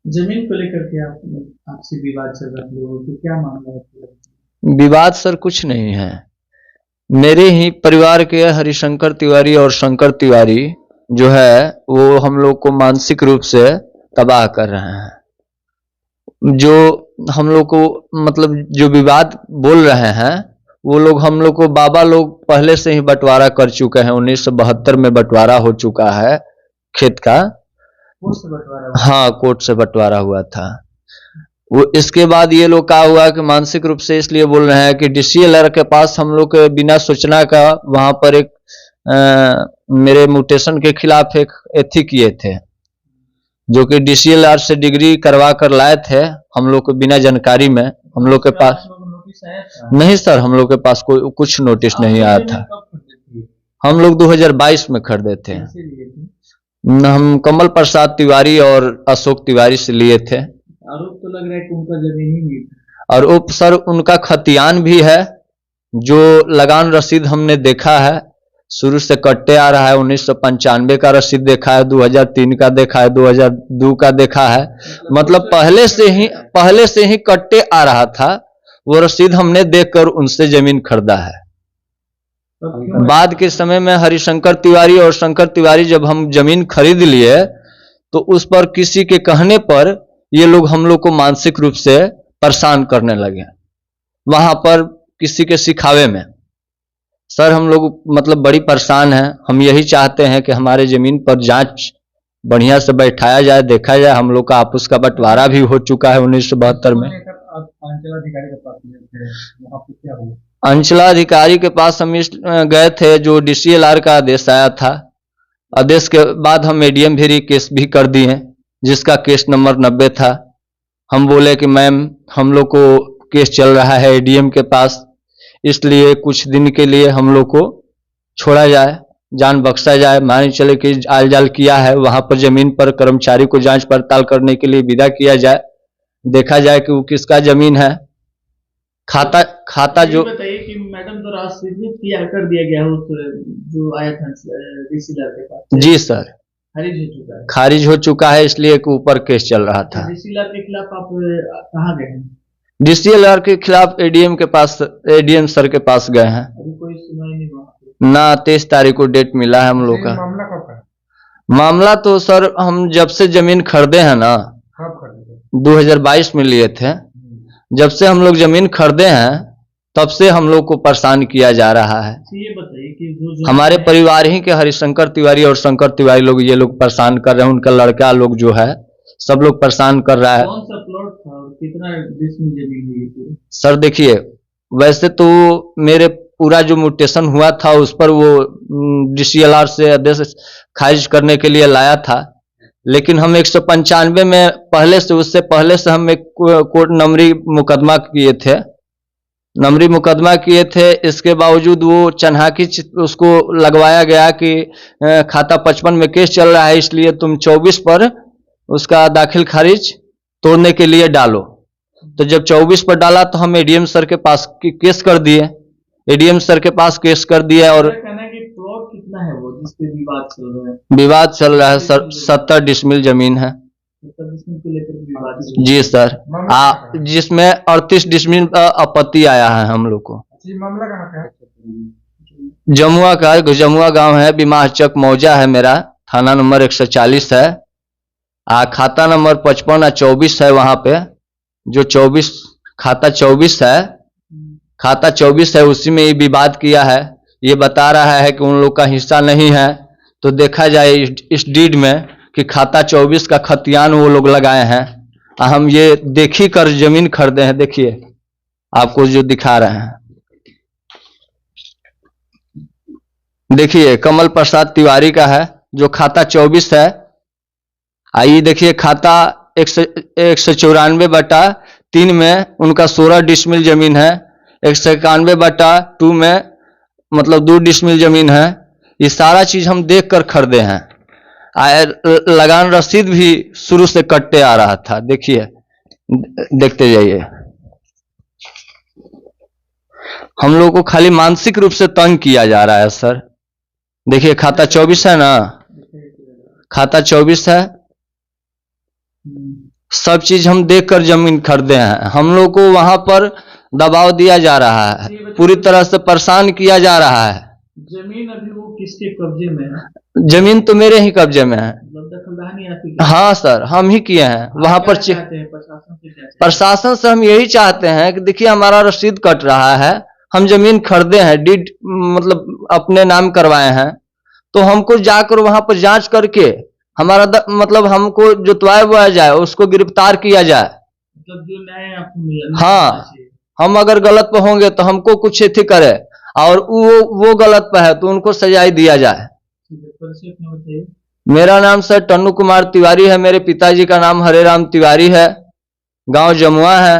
जमीन को लेकर के आपसे विवाद चल रहा है लोगों की, क्या मामला है? विवाद सर कुछ नहीं है। मेरे ही परिवार के हरिशंकर तिवारी और शंकर तिवारी जो है वो हम लोग को मानसिक रूप से तबाह कर रहे हैं। जो हम लोग को मतलब जो विवाद बोल रहे हैं वो लोग हम लोग को बाबा लोग पहले से ही बंटवारा कर चुके हैं। 1972 में बंटवारा हो चुका है खेत का। कोर्ट से बंटवारा हुआ? हाँ, कोर्ट से बंटवारा हुआ था। वो इसके बाद ये लोग क्या हुआ कि मानसिक रूप से इसलिए बोल रहे हैं कि डीसीएलआर के पास हम लोग के बिना सूचना का वहां पर एक मेरे म्यूटेशन के खिलाफ एक एथी किए थे, जो कि डीसीएलआर से डिग्री करवा कर लाए थे हम लोग को बिना जानकारी में। हम लोग के पास नोटिस आया था? नहीं सर, हम लोग के पास कोई कुछ नोटिस नहीं आया था। हम लोग 2022 में खरीदे थे। हम कमल प्रसाद तिवारी और अशोक तिवारी से लिए थे। आरोप तो लग रहा है कि उनका जमीन ही नहीं था। और वो सर उनका खतियान भी है, जो लगान रसीद हमने देखा है, शुरू से कटते आ रहा है। 1995 का रसीद देखा है, 2003 का देखा है, 2002 का देखा है। मतलब पहले से ही कटते आ रहा था। वो रसीद हमने देखकर उनसे जमीन खरीदा है। बाद के समय में हरिशंकर तिवारी और शंकर तिवारी जब हम जमीन खरीद लिए तो उस पर किसी के कहने पर ये लोग हम लोग को मानसिक रूप से परेशान करने लगे वहां पर किसी के सिखावे में। सर हम लोग मतलब बड़ी परेशान हैं। हम यही चाहते हैं कि हमारे जमीन पर जांच बढ़िया से बैठाया जाए, देखा जाए। हम लोग का आपस का बंटवारा भी हो चुका है 1972 में। अंचलाधिकारी के पास वहां पे क्या हुआ? अंचलाधिकारी के पास हम गए थे, जो डीसीएलआर का आदेश आया था। आदेश के बाद हम एडीएम भी केस भी कर दिए, जिसका केस नंबर 90 था। हम बोले कि मैम हम लोग को केस चल रहा है एडीएम के पास, इसलिए कुछ दिन के लिए हम लोग को छोड़ा जाए, जान बख्शा जाए। मान चले कि आल जाल किया है, वहां पर जमीन पर कर्मचारी को जांच पड़ताल करने के लिए विदा किया जाए, देखा जाए कि वो किसका जमीन है। खाता जो बताइए कि मैडम द्वारा स्वीकृत किया कर दिया गया उस जो आया था डीसीएलआर के पास? जी सर, खारिज हो चुका है। खारिज हो चुका है, इसलिए कि ऊपर केस चल रहा था। डीसीएलआर के खिलाफ आप कहाँ गए हैं? डीसीएलआर के खिलाफ एडीएम के पास, एडीएम सर के पास गए हैं। अभी कोई सुनवाई नहीं हुआ ना। 23 तारीख को डेट मिला है हम लोग का। मामला कब है? मामला तो सर हम जब से जमीन खरीदे हैं ना, कब खरीदे? 2022 में लिए थे। जब से हम लोग जमीन खरीदे हैं तब से हम लोग को परेशान किया जा रहा है। ये बताइए कि हमारे परिवार ही के हरिशंकर तिवारी और शंकर तिवारी लोग, ये लोग परेशान कर रहे हैं। उनका लड़का लोग जो है सब लोग परेशान कर रहा है। कौन सा प्लॉट था और कितना डिसमिल जमीन है? सर देखिए, वैसे तो मेरे पूरा जो म्यूटेशन हुआ था उस पर वो डीसीएलआर से आदेश खारिज करने के लिए लाया था, लेकिन हम 195 में उससे पहले से हम एक कोर्ट नमरी मुकदमा किए थे। इसके बावजूद वो चन्हाकी उसको लगवाया गया कि खाता 55 में केस चल रहा है, इसलिए तुम 24 पर उसका दाखिल खारिज तोड़ने के लिए डालो। तो जब 24 पर डाला तो हम एडीएम सर के पास केस कर दिए। एडीएम सर के पास केस कर दिया। और कहना है कि प्लॉट कितना है वो जिस पे विवाद चल रहा है? विवाद चल रहा है सर, 70 डिसमिल जमीन है। 70 डिसमिल को लेकर विवाद है? जी सर, जिसमें 38 डिसमिल आपत्ति आया है हम लोग को। मामला कहाँ का है? जमुआ गांव है, बिमाचक मौजा है मेरा, थाना नंबर 140 है। खाता नंबर 55 और 24 है वहां पे। जो 24 खाता 24 है उसी में ये विवाद किया है। ये बता रहा है कि उन लोग का हिस्सा नहीं है। तो देखा जाए इस डीड में कि खाता 24 का खतियान वो लोग लगाए हैं। हम ये देखी कर जमीन खरीदे हैं। देखिए आपको जो दिखा रहे हैं, देखिए कमल प्रसाद तिवारी का है जो खाता 24 है। आइए देखिए खाता 194/3 में उनका 16 डिसमिल जमीन है। 191/2 में मतलब 2 डिसमिल जमीन है। ये सारा चीज हम देख कर खरीदे हैं। लगान रसीद भी शुरू से कटते आ रहा था। देखिए, देखते जाइए। हम लोग को खाली मानसिक रूप से तंग किया जा रहा है सर। देखिए खाता 24 है ना, खाता 24 है, सब चीज हम देखकर जमीन खरीदे हैं। हम लोग को वहां पर दबाव दिया जा रहा है, पूरी तरह से परेशान किया जा रहा है। जमीन अभी वो किसके कब्जे में है? जमीन तो मेरे ही कब्जे में है। मतलब दखलदारी आपकी क्या? हाँ सर, हम ही किए हैं वहां पर। चाहते हैं प्रशासन से, क्या चाहते प्रशासन से हम यही चाहते हैं कि देखिए हमारा रसीद कट रहा है, हम जमीन खरीदे हैं, डीड मतलब अपने नाम करवाए हैं, तो हमको जाकर वहां पर जांच करके हमारा मतलब हमको जुतवाया हुआ जाए, उसको गिरफ्तार किया जाए। मतलब जो न्याय आपको मिलना हाँ, चाहिए। हम अगर गलत पे होंगे तो हमको कुछ अथी करे, और वो गलत पे है तो उनको सजाई दिया जाए। ठीक है, परिचय अपना बताइए। मेरा नाम सर टन्नू कुमार तिवारी है, मेरे पिताजी का नाम हरे राम तिवारी है, गांव जमुआ है।